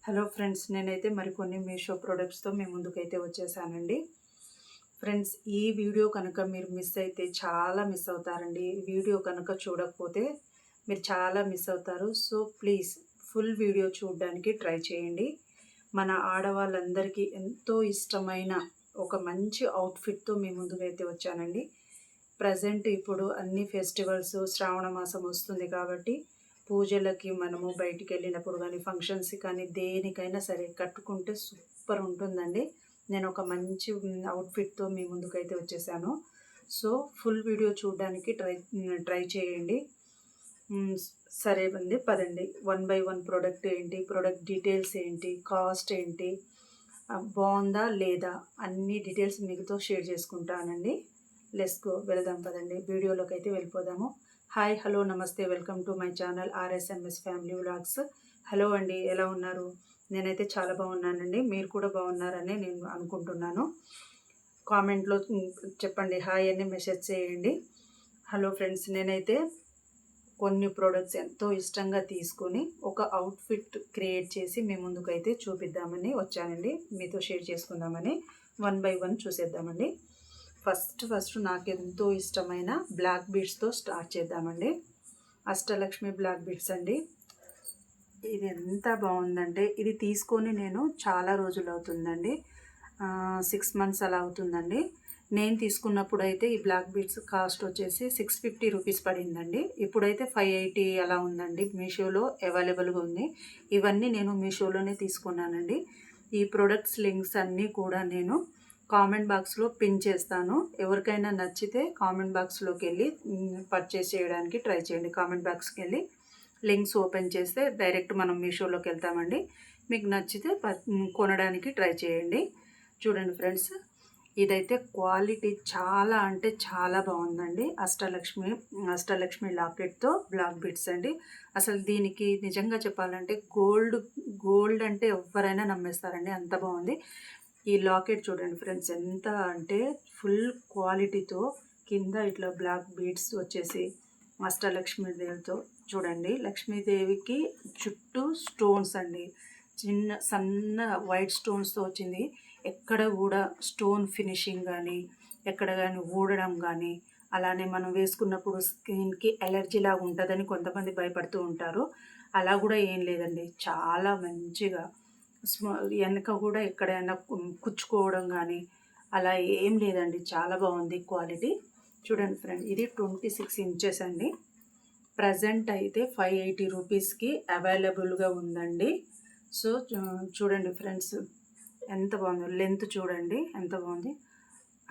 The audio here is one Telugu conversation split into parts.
హలో ఫ్రెండ్స్, నేనైతే మరికొన్ని మీషో ప్రొడక్ట్స్తో మీ ముందుకైతే వచ్చేసానండి. ఫ్రెండ్స్, ఈ వీడియో కనుక మీరు మిస్ అయితే చాలా మిస్ అవుతారండి. ఈ వీడియో కనుక చూడకపోతే మీరు చాలా మిస్ అవుతారు. సో ప్లీజ్ ఫుల్ వీడియో చూడడానికి ట్రై చేయండి. మన ఆడవాళ్ళందరికీ ఎంతో ఇష్టమైన ఒక మంచి అవుట్ఫిట్తో మీ ముందుకైతే వచ్చానండి. ప్రజెంట్ ఇప్పుడు అన్ని ఫెస్టివల్స్, శ్రావణ మాసం వస్తుంది కాబట్టి పూజలకి మనము బయటికి వెళ్ళినప్పుడు కానీ, ఫంక్షన్స్కి కానీ, దేనికైనా సరే కట్టుకుంటే సూపర్ ఉంటుందండి. నేను ఒక మంచి అవుట్ఫిట్తో మీ ముందుకైతే వచ్చేసాను. సో ఫుల్ వీడియో చూడడానికి ట్రై చేయండి. సరే అండి, పదండి. 1 బై 1 ప్రోడక్ట్ ఏంటి, ప్రోడక్ట్ డీటెయిల్స్ ఏంటి, కాస్ట్ ఏంటి, బాగుందా లేదా అన్ని డీటెయిల్స్ మీతో షేర్ చేసుకుంటానండి. లెట్స్ గో, వెళ్దాం పదండి. వీడియోలోకి అయితే వెళ్ళిపోదాము. హాయ్, హలో, నమస్తే, welcome to my channel RSMS family vlogs. Hello అండి, ఎలా ఉన్నారు? నేనైతే చాలా బాగున్నానండి. మీరు కూడా బాగున్నారని నేను అనుకుంటున్నాను. కామెంట్లో చెప్పండి, హాయ్ అని మెసేజ్ చేయండి. హలో ఫ్రెండ్స్, నేనైతే కొన్ని ప్రోడక్ట్స్ ఎంతో ఇష్టంగా తీసుకొని ఒక అవుట్ఫిట్ క్రియేట్ చేసి మీ ముందుకైతే చూపిద్దామని వచ్చానండి. మీతో షేర్ చేసుకుందామని 1 బై 1 చూసేద్దామండి. ఫస్ట్ నాకు ఎంతో ఇష్టమైన బ్లాక్ బీడ్స్తో స్టార్ట్ చేద్దామండి. అష్టలక్ష్మి బ్లాక్ బీడ్స్ అండి. ఇది ఎంత బాగుందంటే, ఇది తీసుకొని నేను చాలా రోజులు అవుతుందండి. 6 మంత్స్ అలా అవుతుందండి. నేను తీసుకున్నప్పుడు అయితే ఈ బ్లాక్ బీడ్స్ కాస్ట్ వచ్చేసి 650 రూపీస్ పడిందండి. ఇప్పుడైతే 580 అలా ఉందండి. మీషోలో అవైలబుల్గా ఉంది. ఇవన్నీ నేను మీషోలోనే తీసుకున్నానండి. ఈ ప్రొడక్ట్స్ లింక్స్ అన్నీ కూడా నేను కామెంట్ బాక్స్లో పిన్ చేస్తాను. ఎవరికైనా నచ్చితే కామెంట్ బాక్స్లోకి వెళ్ళి పర్చేస్ చేయడానికి ట్రై చేయండి. కామెంట్ బాక్స్కి వెళ్ళి లింక్స్ ఓపెన్ చేస్తే డైరెక్ట్ మనం మీషోలోకి వెళ్తామండి. మీకు నచ్చితే కొనడానికి ట్రై చేయండి. చూడండి ఫ్రెండ్స్, ఇదైతే క్వాలిటీ చాలా అంటే చాలా బాగుందండి. అష్టలక్ష్మి లాకెట్తో బ్లాక్ బీడ్స్ అండి. అసలు దీనికి నిజంగా చెప్పాలంటే గోల్డ్ అంటే ఎవరైనా నమ్మేస్తారండి, అంత బాగుంది. ఈ లాకెట్ చూడండి ఫ్రెండ్స్, ఎంత అంటే ఫుల్ క్వాలిటీతో కింద ఇట్లా బ్లాక్ బీడ్స్ వచ్చేసి అష్టలక్ష్మీదేవితో చూడండి. లక్ష్మీదేవికి చుట్టూ స్టోన్స్ అండి, చిన్న సన్న వైట్ స్టోన్స్తో వచ్చింది. ఎక్కడ కూడా స్టోన్ ఫినిషింగ్ కానీ, ఎక్కడ కానీ ఊడడం కానీ, అలానే మనం వేసుకున్నప్పుడు స్కిన్కి ఎలర్జీ లాగా ఉంటుందని కొంతమంది భయపడుతూ ఉంటారు. అలా కూడా ఏం లేదండి, చాలా మంచిగా వెనక కూడా ఎక్కడైనా కుచ్చుకోవడం కానీ అలా ఏం లేదండి. చాలా బాగుంది క్వాలిటీ. చూడండి ఫ్రెండ్, ఇది 26 ఇంచెస్ అండి. ప్రజెంట్ అయితే 580 రూపీస్కి అవైలబుల్గా ఉందండి. సో చూడండి ఫ్రెండ్స్, ఎంత బాగుందో. లెంత్ చూడండి ఎంత బాగుంది.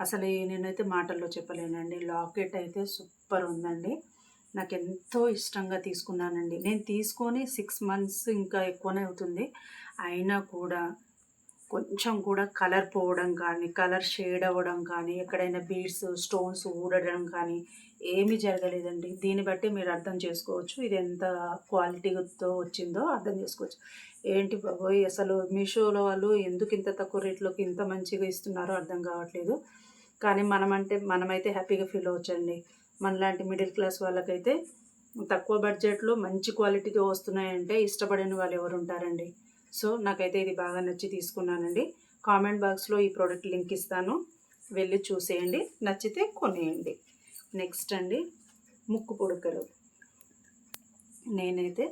అసలు నేనైతే మాటల్లో చెప్పలేనండి. లాకెట్ అయితే సూపర్ ఉందండి. నాకు ఎంతో ఇష్టంగా తీసుకున్నానండి. నేను తీసుకొని 6 మంత్స్ ఇంకా ఎక్కువనే అవుతుంది. అయినా కూడా కొంచెం కూడా కలర్ పోవడం కానీ, కలర్ షేడ్ అవ్వడం కానీ, ఎక్కడైనా బీడ్స్ స్టోన్స్ ఊడడం కానీ ఏమీ జరగలేదండి. దీన్ని బట్టి మీరు అర్థం చేసుకోవచ్చు ఇది ఎంత క్వాలిటీతో వచ్చిందో అర్థం చేసుకోవచ్చు. ఏంటి బాబోయ్, అసలు మీషోలో వాళ్ళు ఎందుకు ఇంత తక్కువ రేట్లోకి ఇంత మంచిగా ఇస్తున్నారో అర్థం కావట్లేదు. కానీ మనమైతే హ్యాపీగా ఫీల్ అవ్వచ్చండి. మనలాంటి మిడిల్ క్లాస్ వాళ్ళకైతే తక్కువ బడ్జెట్లో మంచి క్వాలిటీతో వస్తున్నాయంటే ఇష్టపడని వాళ్ళు ఎవరు ఉంటారండి. సో నాకైతే ఇది బాగా నచ్చి తీసుకున్నానండి. కామెంట్ బాక్స్లో ఈ ప్రోడక్ట్ లింక్ ఇస్తాను, వెళ్ళి చూసేయండి, నచ్చితే కొనేయండి. నెక్స్ట్ అండి, ముక్కు పుడకలు. నేనైతే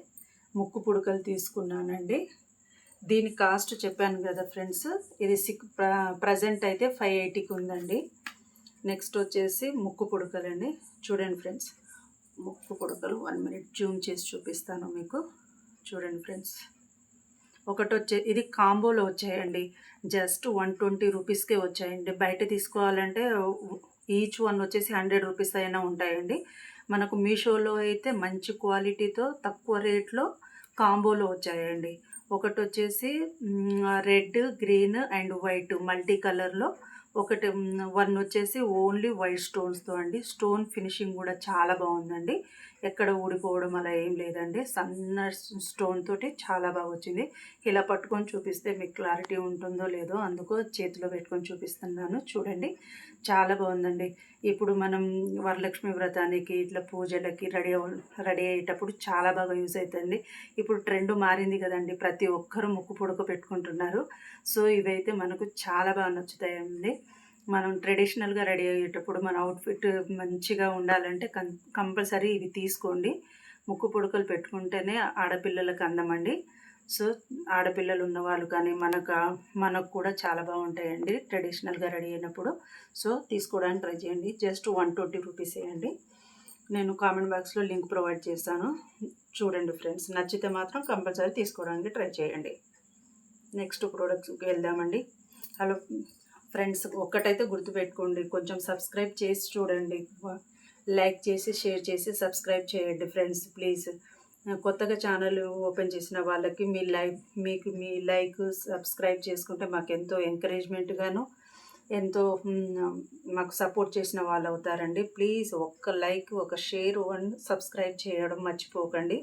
ముక్కు పుడకలు తీసుకున్నానండి. దీని కాస్ట్ చెప్పాను కదా ఫ్రెండ్స్, ఇది ప్రజెంట్ అయితే 580కి ఉందండి. నెక్స్ట్ వచ్చేసి ముక్కు పుడకలండి. చూడండి ఫ్రెండ్స్, ముక్కు పుడకలు 1 మినిట్ జూమ్ చేసి చూపిస్తాను మీకు. చూడండి ఫ్రెండ్స్, ఇది కాంబోలో వచ్చాయండి. జస్ట్ 120 రూపీస్కే వచ్చాయండి. బయట తీసుకోవాలంటే ఈచ్ వన్ వచ్చేసి 100 రూపీస్ అయినా ఉంటాయండి. మనకు మీషోలో అయితే మంచి క్వాలిటీతో తక్కువ రేట్లో కాంబోలో వచ్చాయండి. ఒకటి వచ్చేసి red, green and white multi కలర్లో, వన్ వచ్చేసి ఓన్లీ వైట్ స్టోన్స్తో అండి. స్టోన్ ఫినిషింగ్ కూడా చాలా బాగుందండి. ఎక్కడ ఊడిపోవడం అలా ఏం లేదండి. సన్న స్టోన్ తోటి చాలా బాగా వచ్చింది. ఇలా పట్టుకొని చూపిస్తే మీకు క్లారిటీ ఉంటుందో లేదో అందుకు చేతిలో పెట్టుకొని చూపిస్తున్నాను. చూడండి, చాలా బాగుందండి. ఇప్పుడు మనం వరలక్ష్మి వ్రతానికి ఇట్లా పూజలకి రెడీ అయ్యేటప్పుడు చాలా బాగా యూజ్ అవుతుంది. ఇప్పుడు ట్రెండ్ మారింది కదండి, ప్రతి ఒక్కరూ ముక్కు పుడక పెట్టుకుంటున్నారు. సో ఇవైతే మనకు చాలా బాగా నచ్చుతాయండి. మనం ట్రెడిషనల్గా రెడీ అయ్యేటప్పుడు మన అవుట్ఫిట్ మంచిగా ఉండాలంటే కంపల్సరీ ఇవి తీసుకోండి. ముక్కు పుడకలు పెట్టుకుంటేనే ఆడపిల్లలకు అందమండి. సో ఆడపిల్లలు ఉన్నవాళ్ళు కానీ మనకు కూడా చాలా బాగుంటాయండి ట్రెడిషనల్గా రెడీ అయినప్పుడు. సో తీసుకోవడానికి ట్రై చేయండి. జస్ట్ 120 రూపీస్ వేయండి. నేను కామెంట్ బాక్స్లో లింక్ ప్రొవైడ్ చేస్తాను, చూడండి ఫ్రెండ్స్. నచ్చితే మాత్రం కంపల్సరీ తీసుకోవడానికి ట్రై చేయండి. నెక్స్ట్ ప్రోడక్ట్స్కి వెళ్దామండి. హలో ఫ్రెండ్స్, ఒక్కటైతే గుర్తుపెట్టుకోండి, కొంచెం సబ్స్క్రైబ్ చేసి చూడండి. లైక్ చేసి షేర్ చేసి సబ్స్క్రైబ్ చేయండి ఫ్రెండ్స్ ప్లీజ్. కొత్తగా ఛానల్ ఓపెన్ చేసిన వాళ్ళకి మీ లైక్ సబ్స్క్రైబ్ చేసుకుంటే మాకు ఎంతో ఎంకరేజ్మెంట్గాను ఎంతో మాకు సపోర్ట్ చేసిన వాళ్ళు అవుతారండి. ప్లీజ్ ఒక్క లైక్, ఒక షేర్ అండ్ సబ్స్క్రైబ్ చేయడం మర్చిపోకండి.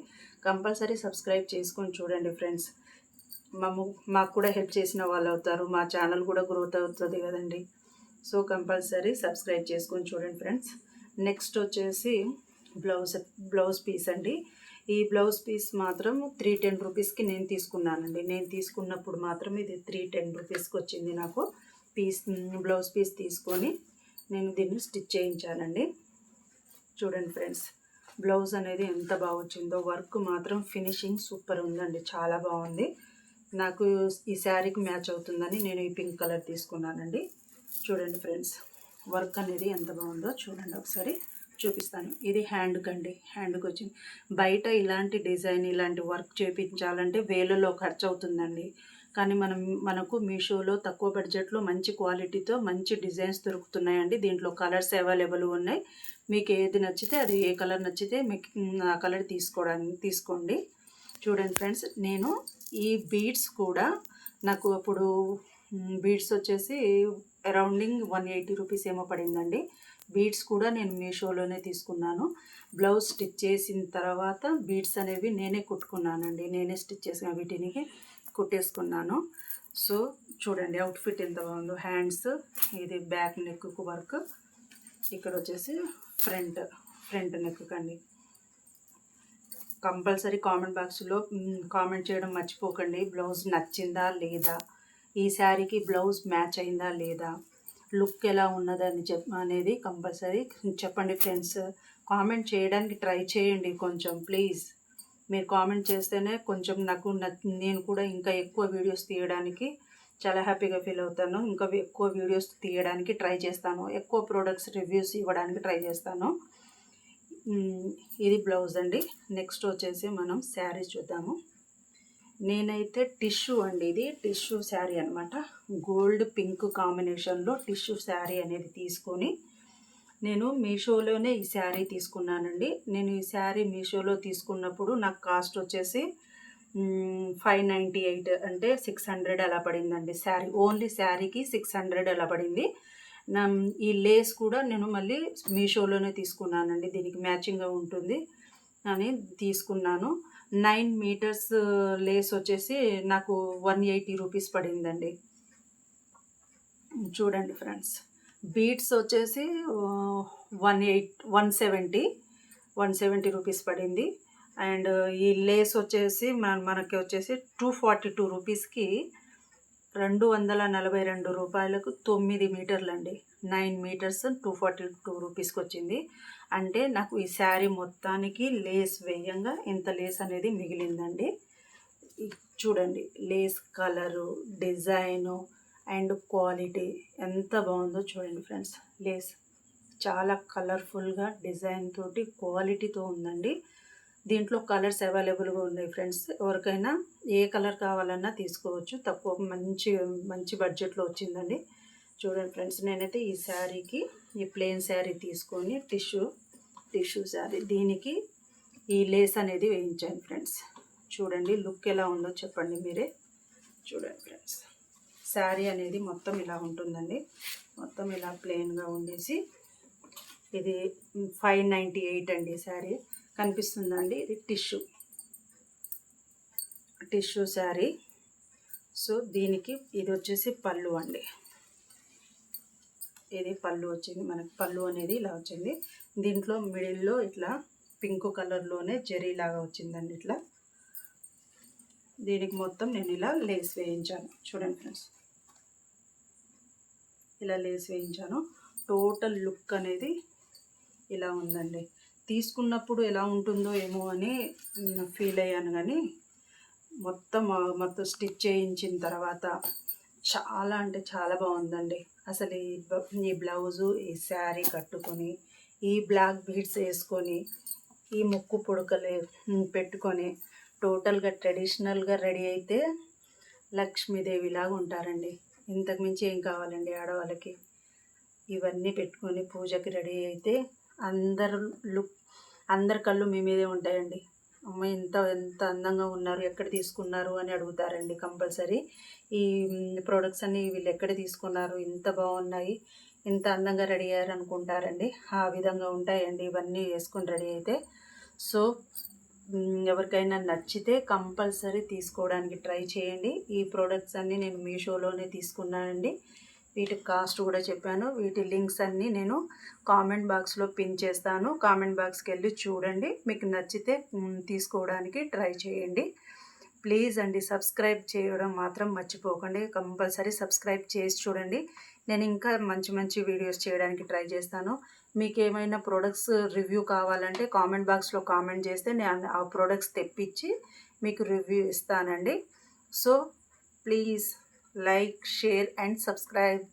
కంపల్సరీ సబ్స్క్రైబ్ చేసుకొని చూడండి ఫ్రెండ్స్. మాకు కూడా హెల్ప్ చేసిన వాళ్ళు అవుతారు. మా ఛానల్ కూడా గ్రోత్ అవుతుంది కదండి. సో కంపల్సరీ సబ్స్క్రైబ్ చేసుకొని చూడండి ఫ్రెండ్స్. నెక్స్ట్ వచ్చేసి బ్లౌజ్ పీస్ అండి. ఈ బ్లౌజ్ పీస్ మాత్రం 310 రూపీస్కి నేను తీసుకున్నానండి. నేను తీసుకున్నప్పుడు మాత్రం ఇది 310 రూపీస్కి వచ్చింది నాకు. బ్లౌజ్ పీస్ తీసుకొని నేను దీన్ని స్టిచ్ చేయించానండి. చూడండి ఫ్రెండ్స్, బ్లౌజ్ అనేది ఎంత బాగా వచ్చిందో. వర్క్ మాత్రం ఫినిషింగ్ సూపర్ ఉందండి, చాలా బాగుంది. నాకు ఈ శారీకి మ్యాచ్ అవుతుందని నేను ఈ పింక్ కలర్ తీసుకున్నానండి. చూడండి ఫ్రెండ్స్, వర్క్ అనేది ఎంత బాగుందో చూడండి, ఒకసారి చూపిస్తాను. ఇది హ్యాండ్కి అండి, హ్యాండ్కి వచ్చింది. బయట ఇలాంటి డిజైన్ ఇలాంటి వర్క్ చేయించాలంటే వేలలో ఖర్చు అవుతుందండి. కానీ మనకు మీషోలో తక్కువ బడ్జెట్లో మంచి క్వాలిటీతో మంచి డిజైన్స్ దొరుకుతున్నాయండి. దీంట్లో కలర్స్ అవైలబుల్ ఉన్నాయి. మీకు ఏది నచ్చితే అది, ఏ కలర్ నచ్చితే మీకు ఆ కలర్ తీసుకోండి. చూడండి ఫ్రెండ్స్, నేను ఈ బీడ్స్ కూడా నాకు అప్పుడు బీడ్స్ వచ్చేసి అరౌండింగ్ 180 రూపీస్ ఏమో పడిందండి. బీడ్స్ కూడా నేను మీషోలోనే తీసుకున్నాను. బ్లౌజ్ స్టిచ్ చేసిన తర్వాత బీడ్స్ అనేవి నేనే కుట్టుకున్నానండి. నేనే స్టిచ్ చేసిన వీటిని కుట్టేసుకున్నాను. సో చూడండి అవుట్ఫిట్ ఎంత బాగుందో. హ్యాండ్స్, ఇది బ్యాక్ నెక్ వర్క్, ఇక్కడ వచ్చేసి ఫ్రంట్ నెక్ కండి. కంపల్సరీ కామెంట్ బాక్స్లో కామెంట్ చేయడం మర్చిపోకండి. బ్లౌజ్ నచ్చిందా లేదా, ఈ శారీకి బ్లౌజ్ మ్యాచ్ అయిందా లేదా, లుక్ ఎలా ఉన్నదని అనేది కంపల్సరీ చెప్పండి ఫ్రెండ్స్. కామెంట్ చేయడానికి ట్రై చేయండి కొంచెం ప్లీజ్. మీరు కామెంట్ చేస్తేనే కొంచెం నేను కూడా ఇంకా ఎక్కువ వీడియోస్ తీయడానికి చాలా హ్యాపీగా ఫీల్ అవుతాను. ఇంకా ఎక్కువ వీడియోస్ తీయడానికి ట్రై చేస్తాను. ఎక్కువ ప్రోడక్ట్స్ రివ్యూస్ ఇవ్వడానికి ట్రై చేస్తాను. ఇది బ్లౌజ్ అండి. నెక్స్ట్ వచ్చేసి మనం శారీ చూద్దాము. నేనైతే టిష్యూ అండి, ఇది టిష్యూ శారీ అనమాట. గోల్డ్ పింక్ కాంబినేషన్లో టిష్యూ శారీ అనేది తీసుకొని నేను మీషోలోనే ఈ శారీ తీసుకున్నానండి. నేను ఈ శారీ మీషోలో తీసుకున్నప్పుడు నాకు కాస్ట్ వచ్చేసి 598 అంటే 600 అలా పడిందండి. శారీ ఓన్లీ శారీకి 600 అలా పడింది. ఈ లేస్ కూడా నేను మళ్ళీ మీషోలోనే తీసుకున్నానండి. దీనికి మ్యాచింగ్గా ఉంటుంది అని తీసుకున్నాను. 9 మీటర్స్ లేస్ వచ్చేసి నాకు 180 రూపీస్ పడిందండి. చూడండి ఫ్రెండ్స్, బీడ్స్ వచ్చేసి 170 రూపీస్ పడింది. అండ్ ఈ లేస్ వచ్చేసి మనకి వచ్చేసి 242 రూపీస్కి 242 రూపాయలకు 9 మీటర్లు అండి. 9 మీటర్స్ 242 రూపీస్కి వచ్చింది. అంటే నాకు ఈ శారీ మొత్తానికి లేస్ వేయంగా ఇంత లేస్ అనేది మిగిలిందండి. చూడండి lace colour, design and quality ఎంత బాగుందో చూడండి ఫ్రెండ్స్. లేస్ చాలా కలర్ఫుల్గా డిజైన్ తోటి క్వాలిటీతో ఉందండి. దీంట్లో కలర్స్ అవైలబుల్గా ఉన్నాయి ఫ్రెండ్స్. ఎవరికైనా ఏ కలర్ కావాలన్నా తీసుకోవచ్చు. మంచి బడ్జెట్లో వచ్చిందండి. చూడండి ఫ్రెండ్స్, నేనైతే ఈ శారీకి ఈ ప్లెయిన్ శారీ తీసుకొని టిష్యూ శారీ దీనికి ఈ లేస్ అనేది వేయించాను ఫ్రెండ్స్. చూడండి లుక్ ఎలా ఉందో చెప్పండి మీరే. చూడండి ఫ్రెండ్స్, శారీ అనేది మొత్తం ఇలా ఉంటుందండి. మొత్తం ఇలా ప్లెయిన్గా ఉండేసి ఇది 598 అండి శారీ. కనిపిస్తుందండి, ఇది టిష్యూ శారీ. సో దీనికి ఇది వచ్చేసి పళ్ళు అండి. ఇది పళ్ళు వచ్చింది, మనకి పళ్ళు అనేది ఇలా వచ్చింది. దీంట్లో మిడిల్లో ఇట్లా పింక్ కలర్లోనే జెరీ లాగా వచ్చిందండి. ఇట్లా దీనికి మొత్తం నేను ఇలా లేస్ వేయించాను. చూడండి ఫ్రెండ్స్, ఇలా లేస్ వేయించాను. టోటల్ లుక్ అనేది ఇలా ఉందండి. తీసుకున్నప్పుడు ఎలా ఉంటుందో ఏమో అని ఫీల్ అయ్యాను, కానీ మొత్తం స్టిచ్ చేయించిన తర్వాత చాలా అంటే చాలా బాగుందండి. అసలు ఈ బ్లౌజు, ఈ శారీ కట్టుకొని, ఈ బ్లాక్ బీడ్స్ వేసుకొని, ఈ ముక్కు పుడకలు పెట్టుకొని టోటల్గా ట్రెడిషనల్గా రెడీ అయితే లక్ష్మీదేవిలాగా ఉంటారండి. ఇంతకుమించి ఏం కావాలండి ఆడవాళ్ళకి? ఇవన్నీ పెట్టుకొని పూజకి రెడీ అయితే అందరి కళ్ళు మీ మీదే ఉంటాయండి. అమ్మ ఎంత అందంగా ఉన్నారు, ఎక్కడ తీసుకున్నారు అని అడుగుతారండి కంపల్సరీ. ఈ ప్రోడక్ట్స్ అన్నీ వీళ్ళు ఎక్కడ తీసుకున్నారు, ఇంత బాగున్నాయి, ఇంత అందంగా రెడీ అయ్యారు అనుకుంటారండి. ఆ విధంగా ఉంటాయండి ఇవన్నీ వేసుకొని రెడీ అయితే. సో ఎవరికైనా నచ్చితే కంపల్సరీ తీసుకోవడానికి ట్రై చేయండి. ఈ ప్రోడక్ట్స్ అన్నీ నేను మీషోలోనే తీసుకున్నానండి. వీటి కాస్ట్ కూడా చెప్పాను. వీటి లింక్స్ అన్నీ నేను కామెంట్ బాక్స్లో పిన్ చేస్తాను. కామెంట్ బాక్స్కి వెళ్ళి చూడండి. మీకు నచ్చితే తీసుకోవడానికి ట్రై చేయండి. ప్లీజ్ అండి, సబ్స్క్రైబ్ చేయడం మాత్రం మర్చిపోకండి. కంపల్సరీ సబ్స్క్రైబ్ చేసి చూడండి. నేను ఇంకా మంచి మంచి వీడియోస్ చేయడానికి ట్రై చేస్తాను. మీకు ఏమైనా ప్రోడక్ట్స్ రివ్యూ కావాలంటే కామెంట్ బాక్స్లో కామెంట్ చేస్తే నేను ఆ ప్రోడక్ట్స్ తెప్పించి మీకు రివ్యూ ఇస్తానండి. So please like, share and subscribe.